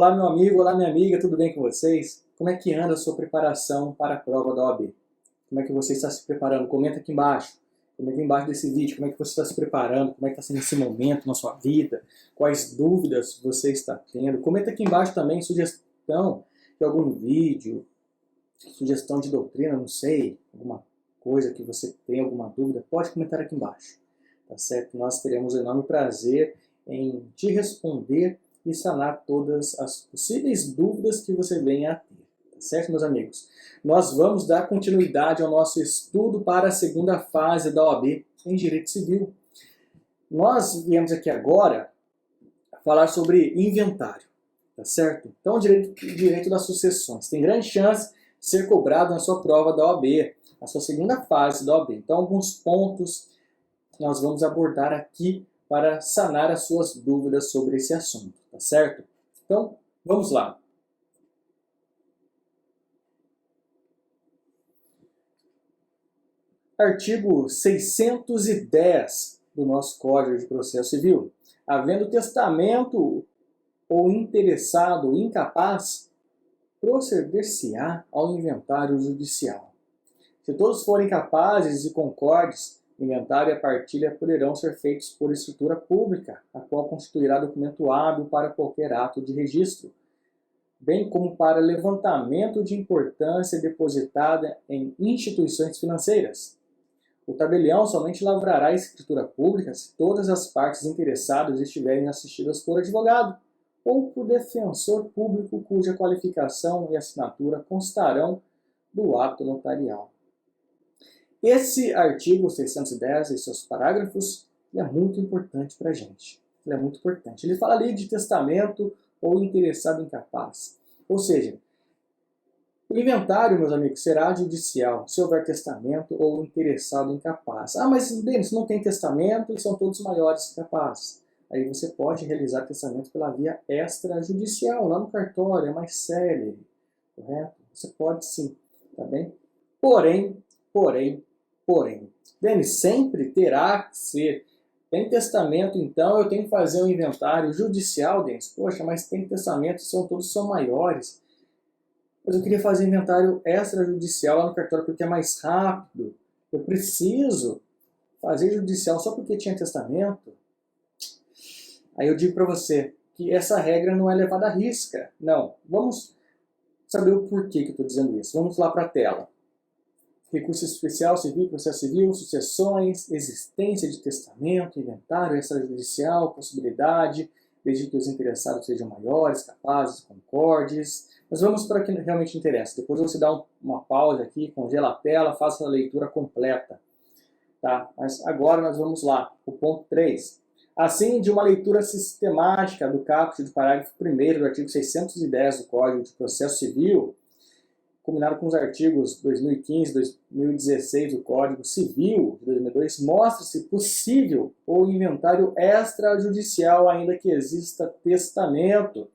Olá, meu amigo, olá, minha amiga, tudo bem com vocês? Como é que anda a sua preparação para a prova da OAB? Como é que você está se preparando? Comenta aqui embaixo. Comenta embaixo desse vídeo, como é que você está se preparando, como é que está sendo esse momento na sua vida, quais dúvidas você está tendo. Comenta aqui embaixo também sugestão de algum vídeo, sugestão de doutrina, não sei, alguma coisa que você tem, alguma dúvida, pode comentar aqui embaixo, tá certo? Nós teremos um enorme prazer em te responder e sanar todas as possíveis dúvidas que você venha a ter, tá certo, meus amigos? Nós vamos dar continuidade ao nosso estudo para a segunda fase da OAB em Direito Civil. Nós viemos aqui agora falar sobre inventário, tá certo? Então, o direito das sucessões tem grande chance de ser cobrado na sua prova da OAB, na sua segunda fase da OAB. Então, alguns pontos nós vamos abordar aqui para sanar as suas dúvidas sobre esse assunto, tá certo? Então, vamos lá. Artigo 610 do nosso Código de Processo Civil. Havendo testamento ou interessado incapaz, proceder-se-á ao inventário judicial. Se todos forem capazes e concordes, o inventário e a partilha poderão ser feitos por escritura pública, a qual constituirá documento hábil para qualquer ato de registro, bem como para levantamento de importância depositada em instituições financeiras. O tabelião somente lavrará a escritura pública se todas as partes interessadas estiverem assistidas por advogado ou por defensor público cuja qualificação e assinatura constarão do ato notarial. Esse artigo 610 e seus parágrafos é muito importante para a gente. Ele é muito importante. Ele fala ali de testamento ou interessado incapaz. Ou seja, o inventário, meus amigos, será judicial se houver testamento ou interessado incapaz. Ah, mas Denis, não tem testamento e são todos maiores capazes. Aí você pode realizar testamento pela via extrajudicial, lá no cartório, é mais célere, correto? Você pode sim, tá bem? Porém, Denis, sempre terá que ser. Tem testamento, então eu tenho que fazer um inventário judicial, Denis? Poxa, mas tem testamento, todos são maiores. Mas eu queria fazer inventário extrajudicial lá no cartório porque é mais rápido. Eu preciso fazer judicial só porque tinha testamento. Aí eu digo para você que essa regra não é levada à risca. Não. Vamos saber o porquê que eu estou dizendo isso. Vamos lá para a tela. Recurso especial, civil, processo civil, sucessões, existência de testamento, inventário extrajudicial, possibilidade, desde que os interessados sejam maiores, capazes, concordes. Mas vamos para o que realmente interessa. Depois você dá uma pausa aqui, congela a tela, faça a leitura completa. Tá? Mas agora nós vamos lá, o ponto 3. Assim, de uma leitura sistemática do caput do parágrafo 1º do artigo 610 do Código de Processo Civil, combinado com os artigos 2015 e 2016 do Código Civil de 2002, mostra-se possível o inventário extrajudicial, ainda que exista testamento,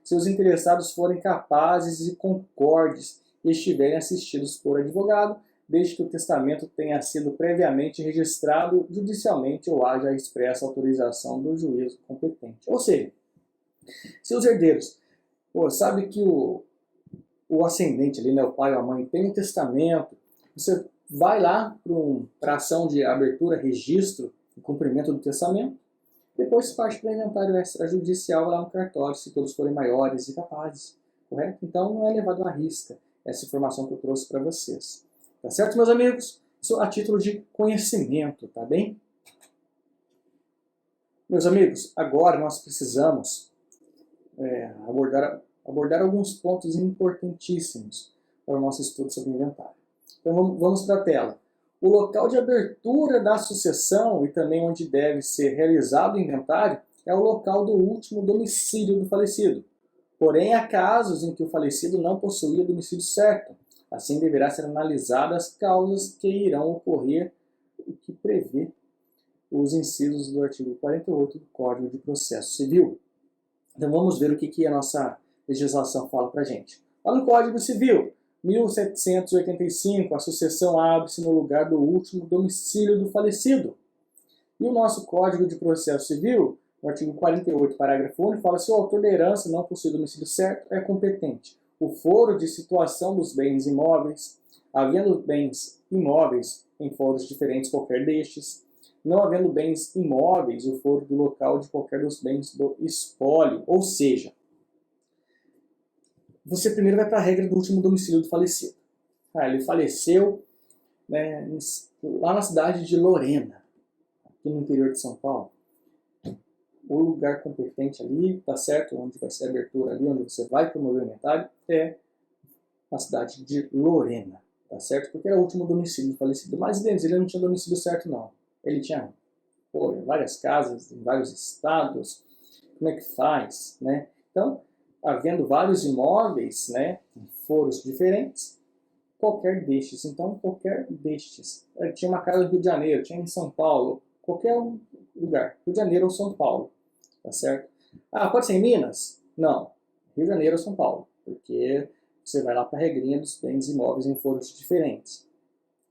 se os interessados forem capazes e concordes e estiverem assistidos por advogado, desde que o testamento tenha sido previamente registrado judicialmente ou haja expressa autorização do juízo competente. Ou seja, se os herdeiros, sabe que o ascendente ali, né, o pai ou a mãe, tem um testamento, você vai lá para a ação de abertura, registro e cumprimento do testamento, depois parte para o inventário extrajudicial lá no cartório, se todos forem maiores e capazes, correto? Então não é levado à risca essa informação que eu trouxe para vocês. Tá certo, meus amigos? Isso a título de conhecimento, tá bem? Meus amigos, agora nós precisamos abordar alguns pontos importantíssimos para o nosso estudo sobre inventário. Então vamos para a tela. O local de abertura da sucessão e também onde deve ser realizado o inventário é o local do último domicílio do falecido. Porém, há casos em que o falecido não possuía domicílio certo. Assim, deverá ser analisadas as causas que irão ocorrer, o que prevê os incisos do artigo 48 do Código de Processo Civil. Então vamos ver o que a nossa legislação fala para a gente. Lá no Código Civil, 1785, a sucessão abre-se no lugar do último domicílio do falecido. E o nosso Código de Processo Civil, no artigo 48, parágrafo único, fala: se o autor da herança não possui domicílio certo, é competente o foro de situação dos bens imóveis, havendo bens imóveis em foros diferentes qualquer destes, não havendo bens imóveis, o foro do local de qualquer dos bens do espólio. Ou seja, você primeiro vai para a regra do último domicílio do falecido. Ele faleceu, né, lá na cidade de Lorena, aqui no interior de São Paulo. O lugar competente ali, tá certo? Onde vai ser a abertura ali, onde você vai promover o inventário, é a cidade de Lorena, tá certo? Porque era o último domicílio do falecido. Mas ele não tinha domicílio certo, não. Ele tinha várias casas em vários estados. Como é que faz, né? Então, havendo vários imóveis, né, em foros diferentes, qualquer destes. Então, qualquer destes. Tinha uma casa no Rio de Janeiro, tinha em São Paulo, qualquer lugar. Rio de Janeiro ou São Paulo, tá certo? Pode ser em Minas? Não. Rio de Janeiro ou São Paulo, porque você vai lá para a regrinha dos bens imóveis em foros diferentes.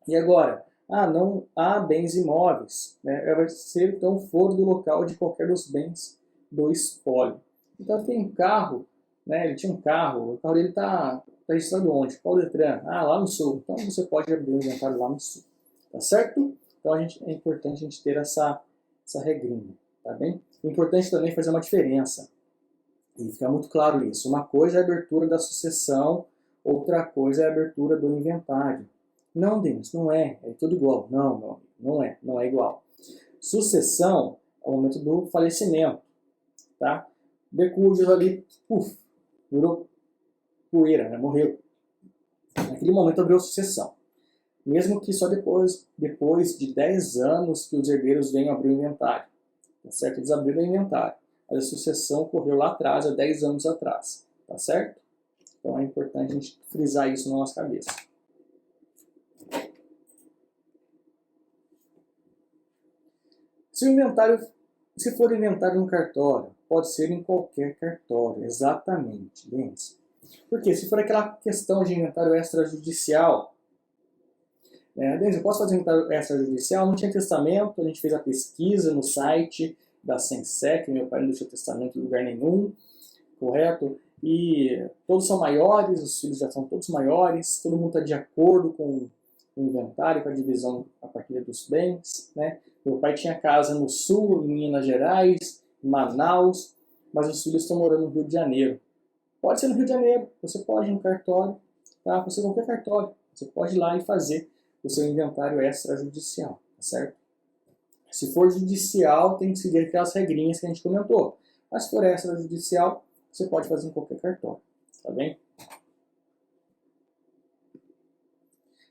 E agora, não há bens imóveis, né? Vai ser então foro do local de qualquer dos bens do espólio. Então tem um carro, né? Ele tinha um carro, o carro dele está registrado onde? Qual Detran? Lá no sul. Então você pode abrir o inventário lá no sul, tá certo? Então é importante a gente ter essa regrinha, tá bem? É importante também fazer uma diferença, e fica muito claro isso. Uma coisa é a abertura da sucessão, outra coisa é a abertura do inventário. Não, Denis, não é. É tudo igual. Não, não é igual. Sucessão é o momento do falecimento, tá? Decúbios ali, virou poeira, né? Morreu. Naquele momento abriu a sucessão. Mesmo que só depois de 10 anos que os herdeiros venham abrir o inventário. Tá certo? Eles abriram o inventário. A sucessão ocorreu lá atrás, há 10 anos atrás. Tá certo? Então é importante a gente frisar isso na nossa cabeça. Se for inventário no cartório, pode ser em qualquer cartório, exatamente, gente. Porque se for aquela questão de inventário extrajudicial, eu posso fazer inventário extrajudicial? Não tinha testamento, a gente fez a pesquisa no site da Sensec, meu pai não deixou testamento em lugar nenhum, correto? E todos são maiores, os filhos já são todos maiores, todo mundo está de acordo com o inventário, com a divisão a partir dos bens, né? Meu pai tinha casa no sul, em Minas Gerais, em Manaus, mas os filhos estão morando no Rio de Janeiro. Pode ser no Rio de Janeiro, você pode ir no cartório, tá? Pode ser qualquer cartório, você pode ir lá e fazer o seu inventário extrajudicial, tá certo? Se for judicial, tem que seguir aquelas regrinhas que a gente comentou. Mas se for extrajudicial, você pode fazer em qualquer cartório, tá bem?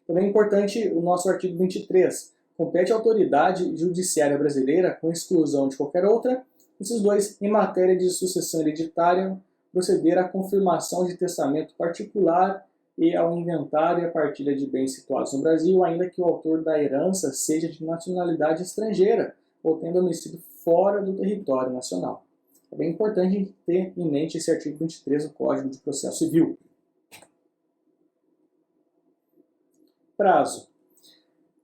Também é importante o nosso artigo 23. Compete à autoridade judiciária brasileira, com exclusão de qualquer outra, esses dois, em matéria de sucessão hereditária, proceder à confirmação de testamento particular e ao inventário e à partilha de bens situados no Brasil, ainda que o autor da herança seja de nacionalidade estrangeira ou tenha domicílio fora do território nacional. É bem importante ter em mente esse artigo 23 do Código de Processo Civil. Prazo.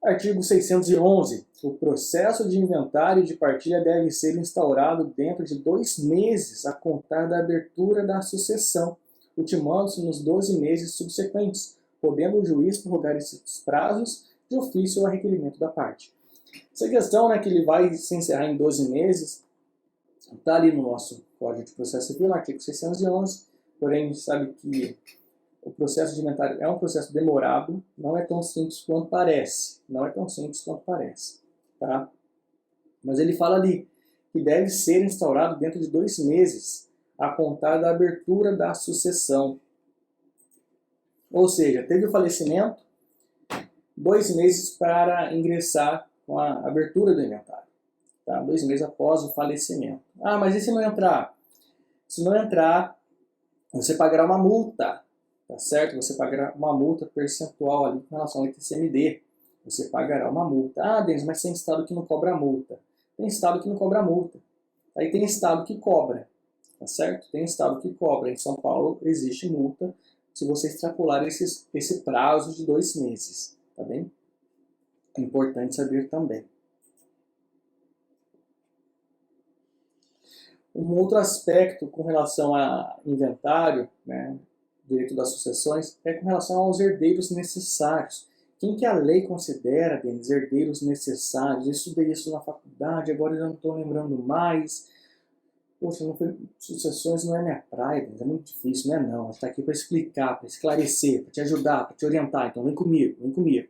Artigo 611. O processo de inventário e de partilha deve ser instaurado dentro de 2 meses a contar da abertura da sucessão, ultimando-se nos 12 meses subsequentes, podendo o juiz prorrogar esses prazos de ofício ou a requerimento da parte. Essa questão, que ele vai se encerrar em 12 meses, está ali no nosso Código de Processo Civil, no artigo 611, porém a gente sabe que o processo de inventário é um processo demorado, não é tão simples quanto parece. Não é tão simples quanto parece. Tá? Mas ele fala ali que deve ser instaurado dentro de 2 meses, a contar da abertura da sucessão. Ou seja, teve o falecimento, 2 meses para ingressar com a abertura do inventário. Tá? 2 meses após o falecimento. Mas e se não entrar? Se não entrar, você pagará uma multa. Tá certo? Você pagará uma multa percentual ali com relação ao ITCMD. Você pagará uma multa. Denis, mas tem estado que não cobra multa. Tem estado que não cobra multa. Aí tem estado que cobra. Tá certo? Tem estado que cobra. Em São Paulo existe multa se você extrapolar esse prazo de 2 meses. Tá bem? É importante saber também. Um outro aspecto com relação a inventário, né, direito das sucessões, é com relação aos herdeiros necessários. Quem que a lei considera, Denis, herdeiros necessários? Eu estudei isso na faculdade, agora eu não estou lembrando mais. Poxa, não foi, sucessões não é minha praia, Denis, é muito difícil, não é não. A gente está aqui para explicar, para esclarecer, para te ajudar, para te orientar. Então vem comigo, vem comigo.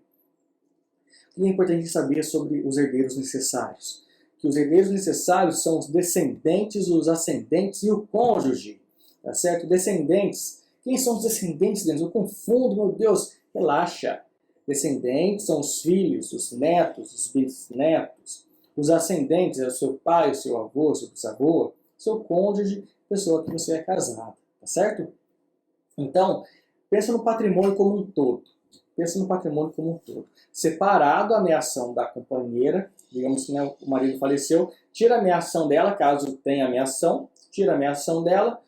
O que é importante saber sobre os herdeiros necessários? Que os herdeiros necessários são os descendentes, os ascendentes e o cônjuge. Tá certo? Descendentes. Quem são os descendentes, Denis? Eu confundo, meu Deus. Relaxa. Descendentes são os filhos, os netos, os bisnetos. Os ascendentes é o seu pai, o seu avô, o seu bisavô, seu cônjuge, pessoa que você é casado. Tá certo? Então, pensa no patrimônio como um todo. Pensa no patrimônio como um todo. Separado a ameação da companheira, digamos que, né, o marido faleceu, tira a ameação dela, caso tenha ameação, tira a ameação dela,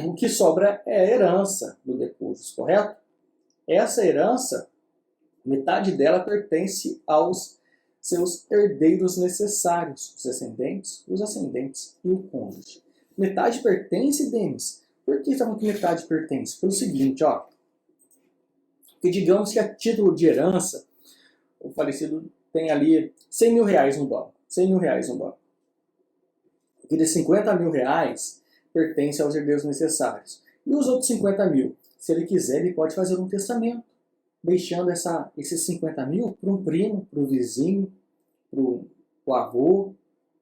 o que sobra é a herança do decujus, correto? Essa herança, metade dela pertence aos seus herdeiros necessários, os descendentes, os ascendentes e o cônjuge. Metade pertence, Denis. Por que estamos que metade pertence? Pelo seguinte, ó. Que digamos que a título de herança, o falecido tem ali 100 mil reais no banco. 100 mil reais no banco. E de 50 mil reais pertence aos herdeiros necessários. E os outros 50 mil, se ele quiser, ele pode fazer um testamento, deixando esses 50 mil para um primo, para o vizinho, para o avô,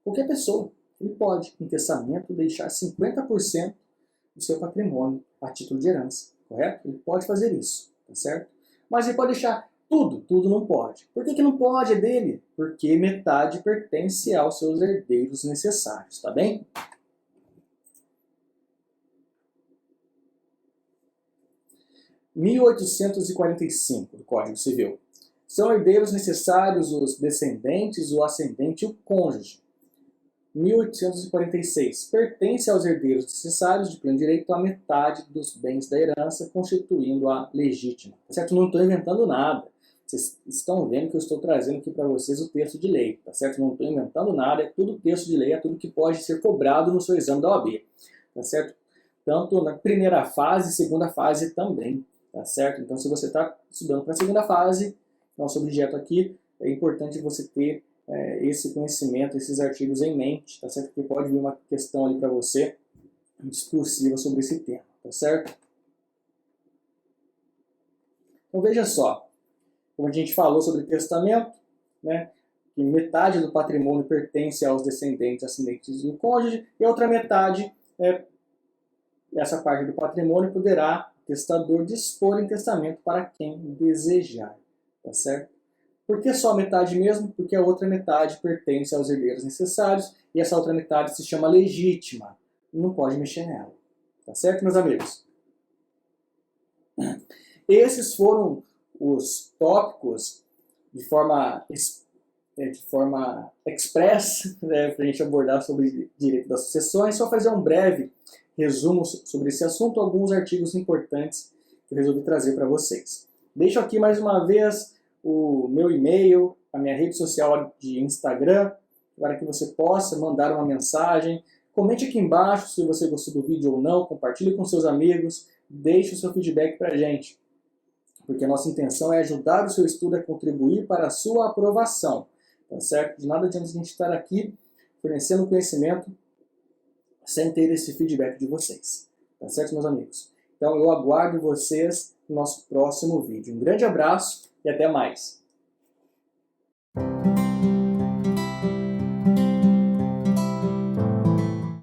qualquer pessoa. Ele pode, em testamento, deixar 50% do seu patrimônio a título de herança, correto? Ele pode fazer isso, tá certo? Mas ele pode deixar tudo, tudo não pode. Por que não pode? É dele? Porque metade pertence aos seus herdeiros necessários, tá bem? Em 1845 do Código Civil. São herdeiros necessários os descendentes, o ascendente e o cônjuge. 1846. Pertence aos herdeiros necessários de pleno direito a metade dos bens da herança, constituindo a legítima. Tá certo? Não estou inventando nada. Vocês estão vendo que eu estou trazendo aqui para vocês o texto de lei. Tá certo? Não estou inventando nada. É tudo texto de lei, é tudo que pode ser cobrado no seu exame da OAB. Tá certo? Tanto na primeira fase, segunda fase também. Tá certo? Então, se você está estudando para a segunda fase, nosso objeto aqui, é importante você ter esse conhecimento, esses artigos em mente, tá certo? Porque pode vir uma questão ali para você discursiva sobre esse tema, tá certo? Então veja só, como a gente falou sobre testamento, né? Que metade do patrimônio pertence aos descendentes, ascendentes e o cônjuge, e a outra metade, essa parte do patrimônio, poderá o testador dispor em testamento para quem desejar, tá certo? Por que só a metade mesmo? Porque a outra metade pertence aos herdeiros necessários e essa outra metade se chama legítima. Não pode mexer nela. Tá certo, meus amigos? Esses foram os tópicos de forma express, né, para a gente abordar sobre direito das sucessões. Só fazer um breve resumo sobre esse assunto, alguns artigos importantes que eu resolvi trazer para vocês. Deixo aqui mais uma vez o meu e-mail, a minha rede social de Instagram, para que você possa mandar uma mensagem. Comente aqui embaixo se você gostou do vídeo ou não, compartilhe com seus amigos, deixe o seu feedback para a gente, porque a nossa intenção é ajudar o seu estudo a contribuir para a sua aprovação, tá certo? De nada adianta a gente estar aqui fornecendo conhecimento sem ter esse feedback de vocês, tá certo, meus amigos? Então eu aguardo vocês no nosso próximo vídeo. Um grande abraço e até mais!